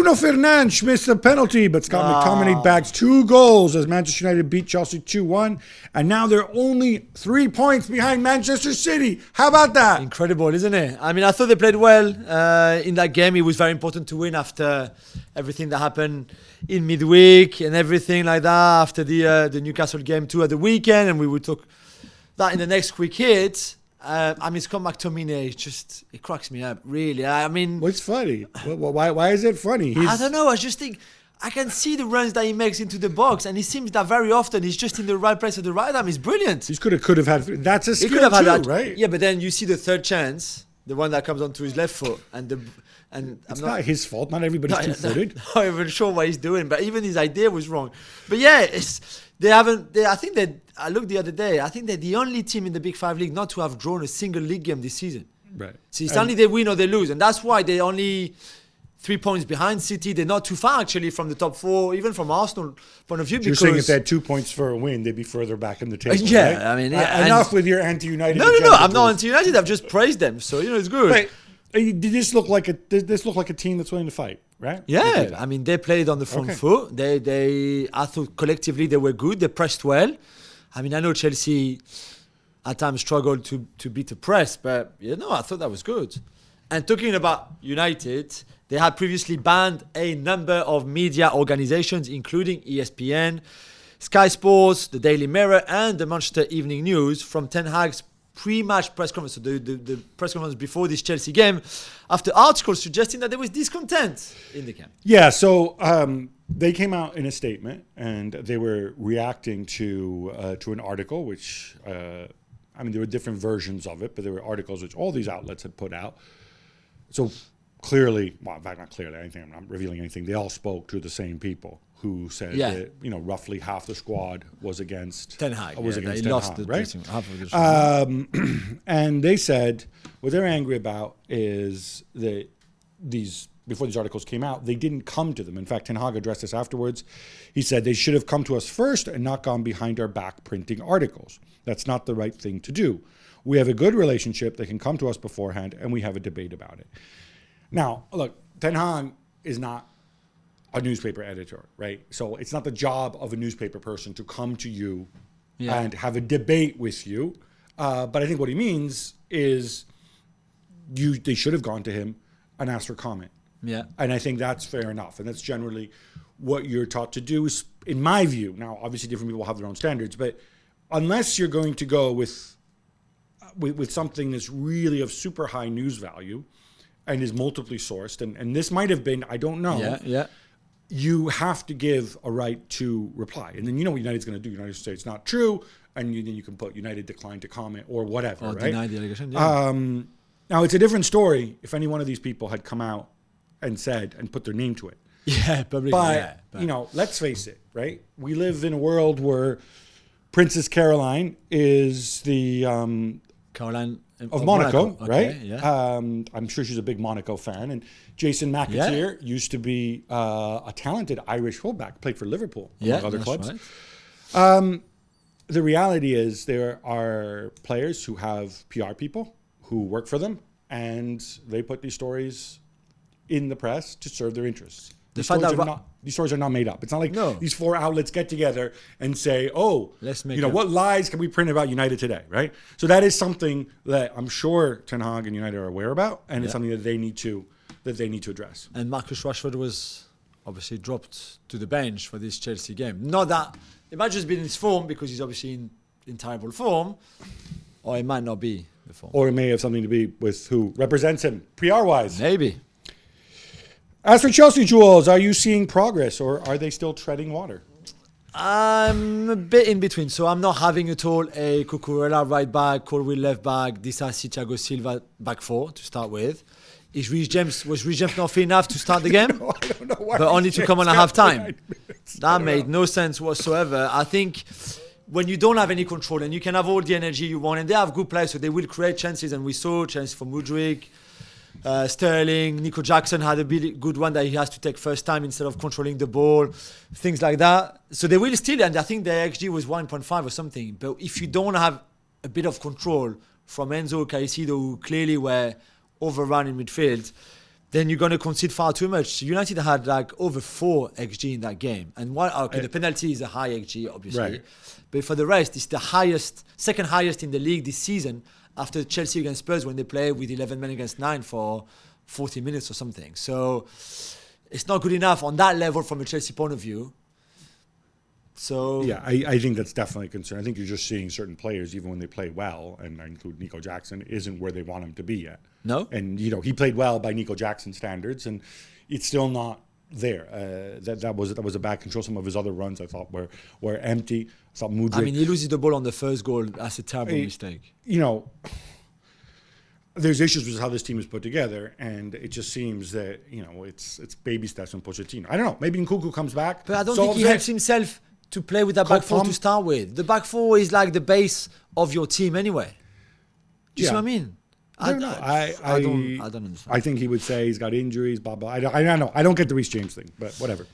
Bruno Fernandes missed a penalty, but Scott McTominay bags 2 goals as Manchester United beat Chelsea 2-1. And now they're only 3 points behind Manchester City. How about that? Incredible, isn't it? I mean, I thought they played well in that game. It was very important to win after everything that happened in midweek and everything like that after the Newcastle game too at the weekend. And we will talk that in the next quick hit. I mean, Scott McTominay, it cracks me up, really. I mean... What's funny? Why is it funny? I don't know. I just think I can see the runs that he makes into the box, and it seems that very often he's just in the right place at the right time. He's brilliant. He could have had... That's a skill too, right? Yeah, but then you see the third chance, the one that comes onto his left foot, and it's not his fault. Not everybody's two-footed. Not even sure what he's doing, but even his idea was wrong. But yeah, I looked the other day. I think they're the only team in the Big 5 league not to have drawn a single league game this season. Right. So it's only they win or they lose, and that's why they're only 3 points behind City. They're not too far actually from the top 4, even from Arsenal point of view. You're saying if they had 2 points for a win, they'd be further back in the table. Yeah, right? I mean, enough with your anti-United. No. I'm not anti-United. I've just praised them, so it's good. Right. Did this look like a team that's willing to fight, right? Yeah, I mean they played on the front foot. I thought collectively they were good. They pressed well. I mean I know Chelsea at times struggled to beat the press, but I thought that was good. And talking about United, they had previously banned a number of media organizations, including ESPN, Sky Sports, the Daily Mirror, and the Manchester Evening News from Ten Hag's pre-match press conference, so the press conference before this Chelsea game, after articles suggesting that there was discontent in the camp. Yeah, so they came out in a statement and they were reacting to an article, which, there were different versions of it, but there were articles which all these outlets had put out. So clearly, well, in fact, not clearly, I'm not revealing anything, they all spoke to the same people who said that roughly half the squad was against Ten Hag. Against Ten Hag, the right? Half of the and they said what they're angry about is that before these articles came out, they didn't come to them. In fact, Ten Hag addressed this afterwards. He said they should have come to us first and not gone behind our back printing articles. That's not the right thing to do. We have a good relationship. They can come to us beforehand, and we have a debate about it. Now, look, Ten Hag is not a newspaper editor, right? So it's not the job of a newspaper person to come to you and have a debate with you. But I think what he means is they should have gone to him and asked for comment. Yeah. And I think that's fair enough. And that's generally what you're taught to do, is, in my view. Now, obviously different people have their own standards, but unless you're going to go with something that's really of super high news value and is multiply sourced, and this might have been, I don't know. Yeah. You have to give a right to reply. And then what United's going to do. United say it's not true, and then you can put United declined to comment or whatever, or right? deny the allegation, yeah. Now, it's a different story if any one of these people had come out and said and put their name to it. Yeah, publicly. But, let's face it, right? We live in a world where Princess Caroline is the... Caroline of Monaco, okay, right? Yeah. I'm sure she's a big Monaco fan. And Jason McAteer used to be a talented Irish fullback, played for Liverpool, among other clubs. Right. The reality is there are players who have PR people who work for them, and they put these stories in the press to serve their interests. These stories are not made up. It's not like these 4 outlets get together and say, let's make what lies can we print about United today, right? So that is something that I'm sure Ten Hag and United are aware about, and it's something that they need to address. And Marcus Rashford was obviously dropped to the bench for this Chelsea game. Not that it might just be in his form, because he's obviously in terrible form, or it might not be the form. Or it may have something to be with who represents him, PR-wise. Maybe. As for Chelsea, Jules, are you seeing progress, or are they still treading water? I'm a bit in between. So I'm not having at all a Cucurella right back, Colwill left back, Disasi, Thiago Silva back 4 to start with. Was Reece James not fit enough to start the game? No, I don't know why. But only to come on at half time. That made no sense whatsoever. I think when you don't have any control and you can have all the energy you want, and they have good players, so they will create chances, and we saw chances for Mudryk, Sterling, Nico Jackson had a good one that he has to take first time instead of controlling the ball, things like that. So they will still, and I think their XG was 1.5 or something. But if you don't have a bit of control from Enzo, Caicedo, who clearly were overrun in midfield, then you're going to concede far too much. United had like over 4 XG in that game. And the penalty is a high XG, obviously. Right. But for the rest, it's the second highest in the league this season after Chelsea against Spurs when they play with 11 men against 9 for 40 minutes or something. So it's not good enough on that level from a Chelsea point of view. So yeah, I think that's definitely a concern. I think you're just seeing certain players, even when they play well, and I include Nico Jackson, isn't where they want him to be yet. No? And, he played well by Nico Jackson standards, and it's still not there. That was a bad control. Some of his other runs, I thought, were empty. I thought Mudryk... I mean, he loses the ball on the first goal. That's a terrible mistake. There's issues with how this team is put together, and it just seems that, it's baby steps from Pochettino. I don't know. Maybe Nkunku comes back. But I don't think he helps himself to play with that back four to start with. The back four is like the base of your team anyway. Do you see what I mean? I don't know. I don't understand. I think he would say he's got injuries, blah, blah. I don't know. I don't get the Reece James thing, but whatever.